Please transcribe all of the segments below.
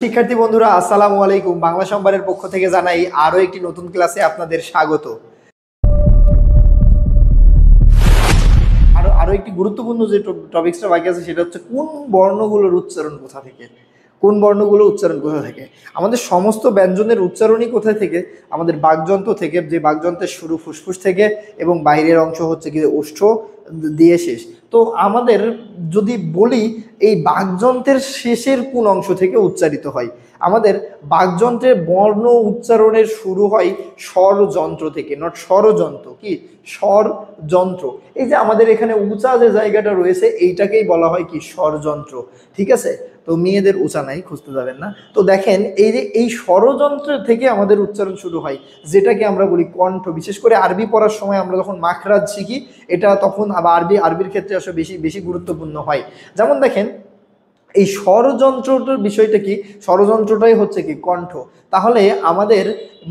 শিক্ষার্থী বন্ধুরা আসসালামু আলাইকুম। বাংলা সম্ভারের পক্ষ থেকে জানাই আরো একটি নতুন ক্লাসে আপনাদের স্বাগত। আরো আরো একটি গুরুত্বপূর্ণ যে টপিকসটা বাকি আছে সেটা হচ্ছে কোন বর্ণগুলোর উচ্চারণ কোথা থেকে, কোন বর্ণগুলো উচ্চারণ কোথা থেকে। আমাদের সমস্ত ব্যঞ্জনের উচ্চারণই কোথায় থেকে? আমাদের বাকযন্ত্র থেকে, যে বাকযন্ত্রের শুরু ফুসফুস থেকে এবং বাইরের অংশ হচ্ছে কি ওষ্ঠ দিয়ে শেষ। তো আমাদের যদি বলি এই বাকযন্ত্রের শেষের কোন অংশ থেকে উচ্চারিত হয়, আমাদের বাকযন্ত্রের বর্ণ উচ্চারণের শুরু হয় স্বরযন্ত্র থেকে, নট ষড়যন্ত্র, কি স্বরযন্ত্র। এই যে আমাদের এখানে উঁচা যে জায়গাটা রয়েছে এইটাকেই বলা হয় কি স্বরযন্ত্র, ঠিক আছে। তো মেয়েদের উঁচা নাই, খুঁজতে যাবেন না। তো দেখেন এই যে এই স্বরযন্ত্র থেকে আমাদের উচ্চারণ শুরু হয়, যেটাকে আমরা বলি কণ্ঠ। বিশেষ করে আরবি পড়ার সময় আমরা যখন মাখরাজ শিখি এটা তখন আবার আরবির ক্ষেত্রে আসলে বেশি বেশি গুরুত্বপূর্ণ হয়। যেমন দেখেন এই স্বরযন্ত্রটার বিষয়টা কি, স্বরযন্ত্রটাই হচ্ছে কি কণ্ঠ। তাহলে আমাদের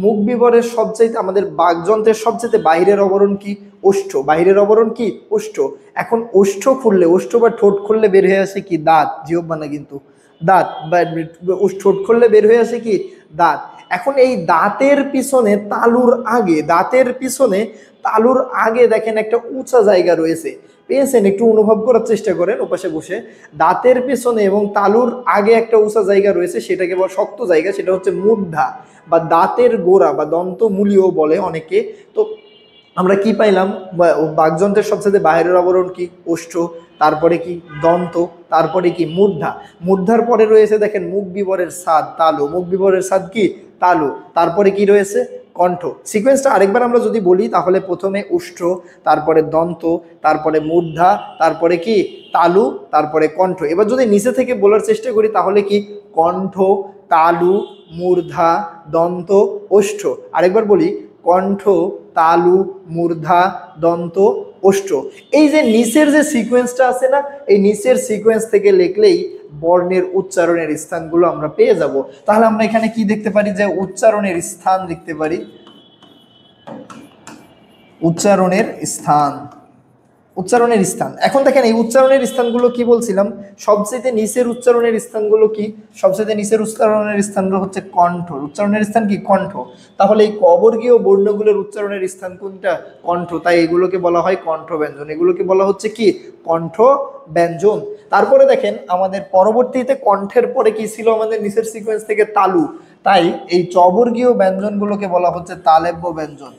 মুখ বিবরের সবচাইতে, আমাদের বাকযন্ত্রের সবচাইতে বাইরের আবরণ কি? ওষ্ঠ। বাইরের আবরণ কি? ওষ্ঠ। এখন ওষ্ঠ খুললে, ওষ্ঠ বা ঠোঁট খুললে বের হয়ে আসে কি? দাঁত। জিহ্বা না কিন্তু, দাঁত। বা ঠোঁট খুললে বের হয়ে আসে কি? দাঁত। এখন এই দাঁতের পিছনে তালুর আগে, দাঁতের পিছনে তালুর আগে দেখেন একটা উঁচা জায়গা রয়েছে, পেয়েছেন? একটু অনুভব করার চেষ্টা করেন ওপাশে বসে। দাঁতের পেছনে এবং তালুর আগে একটা উঁচা জায়গা রয়েছে, সেটাকে বলা শক্ত জায়গা, সেটা হচ্ছে মূর্ধা বা দাঁতের গোড়া বা দন্তমূলীয় বলে অনেকে। তো আমরা কি পাইলাম? বাকযন্ত্রের সবচেয়ে বাইরের আবরণ কি? ওষ্ঠ, তারপরে কি? দন্ত, তারপরে কি? মূর্ধা। মূর্ধার পরে রয়েছে দেখেন মুখ বিবরের ছাদ, তালু। মুখ বিবরের ছাদ কি? তালু। তারপরে কি রয়েছে? কণ্ঠ। সিকোয়েন্সটা আরেকবার আমরা যদি বলি তাহলে প্রথমে ওষ্ঠ, তারপরে দন্ত, তারপরে মূর্ধা, তারপরে কি? তালু, তারপরে কণ্ঠ। এবার যদি নিচে থেকে বলার চেষ্টা করি তাহলে কি? কণ্ঠ, তালু, মূর্ধা, দন্ত, ওষ্ঠ। আরেকবার বলি, কণ্ঠ, তালু, মূর্ধা, দন্ত, ওষ্ঠ। এই যে নিচের যে সিকোয়েন্সটা আছে না, এই নিচের সিকোয়েন্স থেকে লিখলেই বর্ণের উচ্চারণের স্থানগুলো আমরা পেয়ে যাব। তাহলে আমরা এখানে কি দেখতে পারি? যে উচ্চারণের স্থান দেখতে পারি, উচ্চারণের স্থান, উচ্চারণের স্থান। এখন দেখেন এই উচ্চারণের স্থানগুলো কি বলছিলাম, সবচেয়ে নিচের উচ্চারণের স্থানগুলো কি? সবচেয়ে নিচের উচ্চারণের স্থানগুলো হচ্ছে কণ্ঠ। উচ্চারণের স্থান কি? কণ্ঠ। তাহলে এই কবর্গীয় বর্ণগুলোর উচ্চারণের স্থান কোনটা? কণ্ঠ। তাই এগুলোকে বলা হয় কণ্ঠ ব্যঞ্জন। এগুলোকে বলা হচ্ছে কি? কণ্ঠ ব্যঞ্জন। তারপরে দেখেন আমাদের পরবর্তীতে কণ্ঠের পরে কি ছিল আমাদের নিচের সিকোয়েন্স থেকে? তালু। তাই এই চবর্গীয় ব্যঞ্জনগুলোকে বলা হচ্ছে তালেব্য ব্যঞ্জন।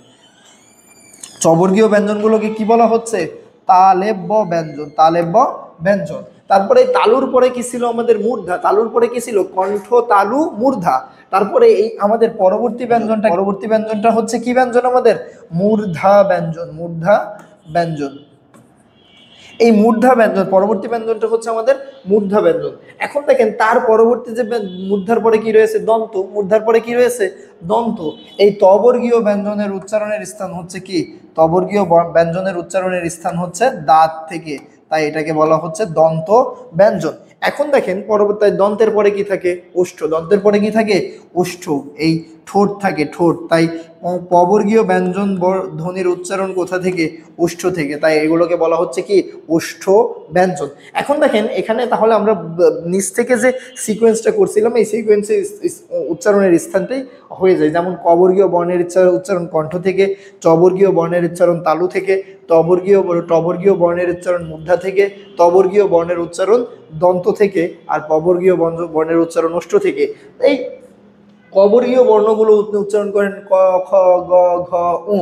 চবর্গীয় ব্যঞ্জনগুলোকে কি বলা হচ্ছে? তালেব্য ব্যঞ্জন, তালেব্য ব্যঞ্জন। তারপরে তালুর পরে কি ছিল আমাদের? মূর্ধা। তালুর পরে কি ছিল? কণ্ঠ, তালু, মূর্ধা। তারপরে এই আমাদের পরবর্তী ব্যঞ্জনটা হচ্ছে কি ব্যঞ্জন আমাদের? মূর্ধা ব্যঞ্জন, মূর্ধা ব্যঞ্জন। এই মূর্ধা ব্যঞ্জন, পরবর্তী ব্যঞ্জনটা হচ্ছে আমাদের মূর্ধা ব্যঞ্জন। এখন দেখেন তার পরবর্তী যে মূর্ধার পরে কি রয়েছে? দন্ত। মূর্ধার পরে কি রয়েছে? দন্ত। এই তবর্গীয় ব্যঞ্জনের উচ্চারণের স্থান হচ্ছে কি? তবর্গীয় ব্যঞ্জনের উচ্চারণের স্থান হচ্ছে দাঁত থেকে, তাই এটাকে বলা হচ্ছে দন্ত ব্যঞ্জন। এখন দেখেন পরবর্তী দন্তের পরে কি থাকে? ওষ্ঠ। দন্তের পরে কি থাকে? ওষ্ঠ। এই ঠোঁট থাকে, ঠোঁট। তাই পবর্গীয় ব্যঞ্জন ধ্বনির উচ্চারণ কোথা থেকে? ওষ্ঠ থেকে, তাই এগুলোকে বলা হচ্ছে কি? ওষ্ঠ ব্যঞ্জন। এখন দেখেন এখানে তাহলে আমরা নিচ থেকে যে সিকোয়েন্সটা করছিলাম এই সিকোয়েন্সে উচ্চারণের স্থানটাই হয়ে যায়। যেমন কবর্গীয় বর্ণের উচ্চারণ কণ্ঠ থেকে, চবর্গীয় বর্ণের উচ্চারণ তালু থেকে, টবর্গীয় বর্ণের উচ্চারণ মূর্ধা থেকে, তবর্গীয় বর্ণের উচ্চারণ দন্ত থেকে, আর পবর্গীয় বর্ণের উচ্চারণ ওষ্ঠ থেকে। এই কবরীয় বর্ণগুলো উচ্চারণ করেন ক, খ, গ, ঘ, উ।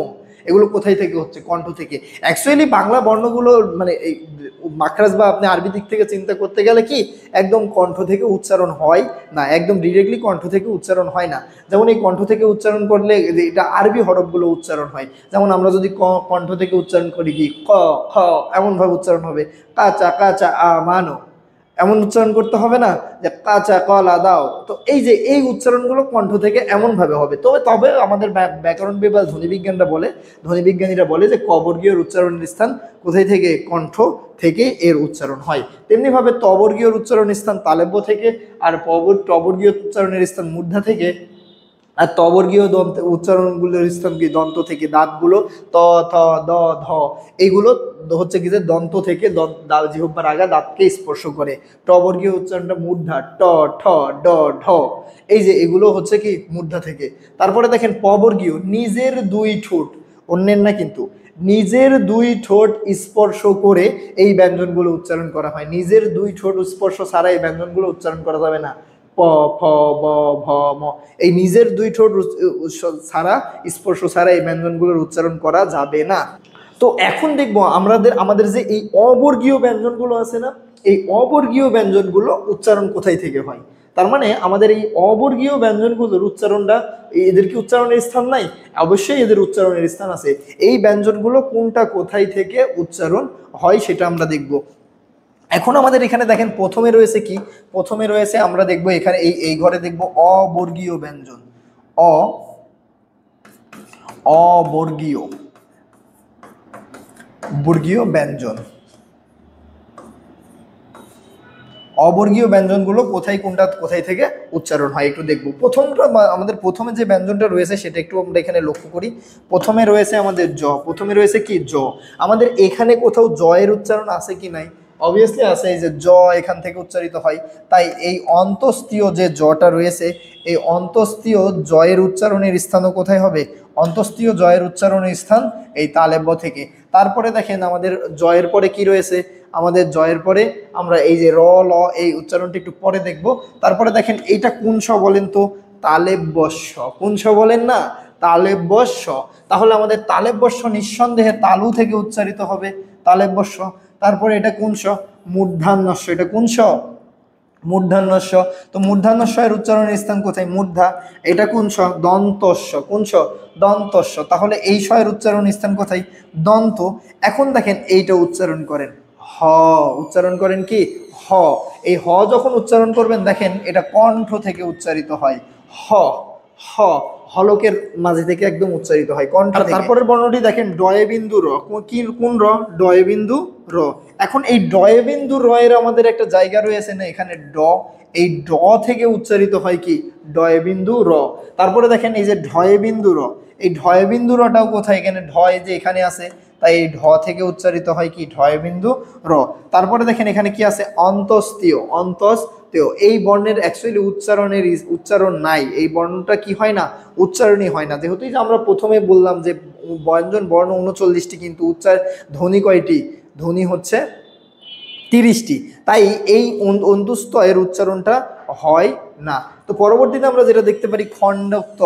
এগুলো কোথায় থেকে হচ্ছে? কণ্ঠ থেকে। অ্যাকচুয়ালি বাংলা বর্ণগুলো মানে এই মাখরাজ বা আপনি আরবি দিক থেকে চিন্তা করতে গেলে কি একদম কণ্ঠ থেকে উচ্চারণ হয় না, একদম ডিরেক্টলি কণ্ঠ থেকে উচ্চারণ হয় না। যেমন এই কণ্ঠ থেকে উচ্চারণ করলে এটা আরবি হরফগুলো উচ্চারণ হয়। যেমন আমরা যদি কণ্ঠ থেকে উচ্চারণ করি কি ক, খ, এমনভাবে উচ্চারণ হবে। কাঁচা কাঁচা আমানো, এমন উচ্চারণ করতে হবে না যে কাঁচা কলা দাও। তো এই যে এই উচ্চারণগুলো কণ্ঠ থেকে এমনভাবে হবে। তবে আমাদের ব্যাকরণ বিভাগ ধ্বনিবিজ্ঞানীরা বলে যে কবর্গীয় উচ্চারণের স্থান কোথায় থেকে? কণ্ঠ থেকে এর উচ্চারণ হয়। তেমনিভাবে তবর্গীয় উচ্চারণের স্থান তালেব্য থেকে, আর টবর্গীয় উচ্চারণের স্থান মূর্ধা থেকে, আর তবর্গীয় দন্ত উচ্চারণগুলোর স্থান কি দন্ত থেকে, দাঁতগুলো ত, থ, দ, ধ এইগুলো হচ্ছে কি যে দন্ত থেকে জিহ্বার আগা দাঁতকে স্পর্শ করে। টবর্গীয় উচ্চারণটা মূর্ধা, ট, ঠ, ড, ঢ, এই যে এগুলো হচ্ছে কি মূর্ধা থেকে। তারপরে দেখেন পবর্গীয়, নিজের দুই ঠোঁট, অন্যের না কিন্তু, নিজের দুই ঠোঁট স্পর্শ করে এই ব্যঞ্জনগুলো উচ্চারণ করা হয়। নিজের দুই ঠোঁট স্পর্শ ছাড়া এই ব্যঞ্জনগুলো উচ্চারণ করা যাবে না। প, ফ, ব, ভ, ম, এই নিজের দুই ঠোঁট ছাড়া, স্পর্শ ছাড়া এই ব্যঞ্জনগুলোর উচ্চারণ করা যাবে না। তো এখন দেখবো আমাদের যে এই অবর্গীয় ব্যঞ্জনগুলো আছে না, এই অবর্গীয় ব্যঞ্জনগুলো উচ্চারণ কোথায় থেকে হয়। তার মানে আমাদের এই অবর্গীয় ব্যঞ্জনগুলোর উচ্চারণটা, এদের কি উচ্চারণের স্থান নাই? অবশ্যই এদের উচ্চারণের স্থান আছে। এই ব্যঞ্জনগুলো কোনটা কোথায় থেকে উচ্চারণ হয় সেটা আমরা দেখব। এখন আমাদের এখানে দেখেন প্রথমে রয়েছে কি, প্রথমে রয়েছে আমরা দেখব এখানে এই ঘরে দেখব অবর্গীয় ব্যঞ্জন, অবর্গীয় বর্গীয় ব্যঞ্জন। অবর্গীয় ব্যঞ্জনগুলো কোথায় কোনটা কোথায় থেকে উচ্চারণ হয় একটু দেখব। প্রথমটা আমাদের প্রথমে যে ব্যঞ্জনটা রয়েছে সেটা একটু আমরা এখানে লক্ষ্য করি। প্রথমে রয়েছে আমাদের জ, প্রথমে রয়েছে কি জ। আমাদের এখানে কোথাও জয়ের উচ্চারণ আছে কি নাই? অবভিয়াসলি আছে, এই যে জ এখান থেকে উচ্চারিত হয়। তাই এই অন্তস্তীয় যে জটা রয়েছে, এই অন্তস্তীয় জয়ের উচ্চারণের স্থানও কোথায় হবে? অন্তস্তীয় জয়ের উচ্চারণের স্থান এই তালেব্য থেকে। তারপরে দেখেন আমাদের জয়ের পরে কি রয়েছে, আমাদের জয়ের পরে আমরা এই যে র, ল এই উচ্চারণটা একটু পরে দেখব। তারপরে দেখেন এইটা কোন স বলেন তো? তালেব্যস্য। কোন স বলেন না? তালেব্যস্য। তাহলে আমাদের তালেব্যস্য নিঃসন্দেহে তালু থেকে উচ্চারিত হবে, তালেব্যস্য। তারপরে এটা কোন স? মূর্ধান্যস্য। এটা কোন স? মূর্ধান্যস্য। তো মূর্ধান্যস্য এর উচ্চারণের স্থান কোথায়? মূর্ধা। এটা কোন স? দন্তস্য। কোন স? দন্তস্য। তাহলে এই স এর উচ্চারণ স্থান কোথায়? দন্ত। এখন দেখেন এইটা উচ্চারণ করেন হ, উচ্চারণ করেন কি? হ। এই হ যখন উচ্চারণ করবেন দেখেন এটা কণ্ঠ থেকে উচ্চারিত হয়। হ, হ হলকের মাঝে থেকে একদম উচ্চারিত হয় কণ্ঠ থেকে। তারপরের বর্ণটি দেখেন ডয়ে বিন্দু র। কি কোন র? ডয়ে বিন্দু র। এখন এই ডয়ে বিন্দু র এর আমাদের একটা জায়গা রয়েছে না এখানে ড, এই ড থেকে উচ্চারিত হয় কি? ডয়ে বিন্দু র। তারপরে দেখেন এই যে ঢয়ে বিন্দু র, এই ঢয়ে বিন্দু রটাও কোথায়? এখানে ঢয় যে এখানে আছে, তাই এই ঢ থেকে উচ্চারিত হয় কি? ঢয় বিন্দু র। তারপরে দেখেন এখানে কি আছে? অন্তস্তীয়, অন্তস্তীয়। এই বর্ণের অ্যাকচুয়ালি উচ্চারণ নাই, এই বর্ণটা কি হয় না? উচ্চারণই হয় না। যেহেতু যে আমরা প্রথমে বললাম যে ব্যঞ্জন বর্ণ 39টি, কিন্তু ধ্বনি কয়টি? ধ্বনি হচ্ছে 30টি। তাই এই অন্তুস্থ এর উচ্চারণটা হয় না। তো পরবর্তীতে আমরা যেটা দেখতে পারি খণ্ডক্ত।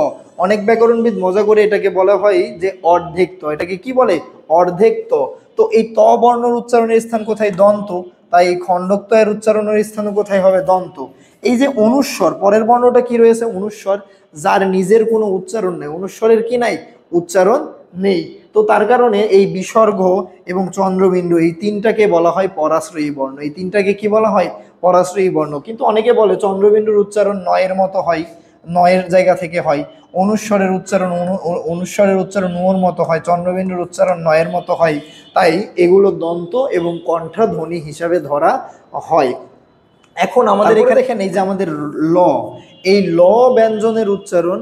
অনেক ব্যাকরণবিদ মজা করে এটাকে বলা হয় যে অর্ধেক্ত। এটাকে কি বলে? অর্ধেক্ত। তো এই ত বর্ণের উচ্চারণের স্থান কোথায়? দন্ত। তাই এই খণ্ডক্ত এর উচ্চারণের স্থান কোথায় হবে? দন্ত। এই যে অনুস্বর, পরের বর্ণটা কি রয়েছে? অনুস্বর, যার নিজের কোনো উচ্চারণ নেই। অনুস্বরের কি নাই? উচ্চারণ নেই। তো তার কারণে এই বিসর্গ এবং চন্দ্রবিন্দু এই তিনটাকে বলা হয় পরাশ্রয়ী বর্ণ। এই তিনটাকে কি বলা হয়? পরাশ্রয়ী বর্ণ। কিন্তু অনেকে বলে চন্দ্রবিন্দুর উচ্চারণ নয়ের মতো হয়, নয়ের জায়গা থেকে হয়। অনুস্বরের উচ্চারণ ওর মতো হয়, চন্দ্রবিন্দুর উচ্চারণ নয়ের মতো হয়। তাই এগুলো দন্ত এবং কণ্ঠা ধ্বনি হিসাবে ধরা হয়। এখন আমাদের এখানে দেখেন এই যে আমাদের ল, এই ল ব্যঞ্জনের উচ্চারণ,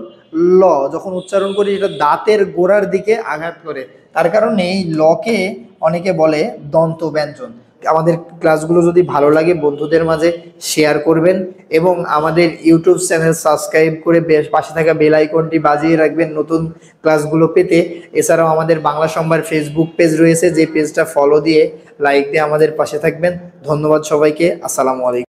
ল যখন উচ্চারণ করি এটা দাঁতের গোড়ার দিকে আঘাত করে, তার কারণে এই লকে অনেকে বলে দন্ত ব্যঞ্জন। আমাদের ক্লাসগুলো যদি ভালো লাগে বন্ধুদের মাঝে শেয়ার করবেন এবং আমাদের ইউটিউব চ্যানেল সাবস্ক্রাইব করে পাশে থাকা বেল আইকনটি বাজিয়ে রাখবেন নতুন ক্লাসগুলো পেতে। এছাড়াও আমাদের বাংলা সম্ভার ফেসবুক পেজ রয়েছে, যে পেজটা ফলো দিয়ে লাইক দিয়ে আমাদের পাশে থাকবেন। ধন্যবাদ সবাইকে। আসসালামু আলাইকুম।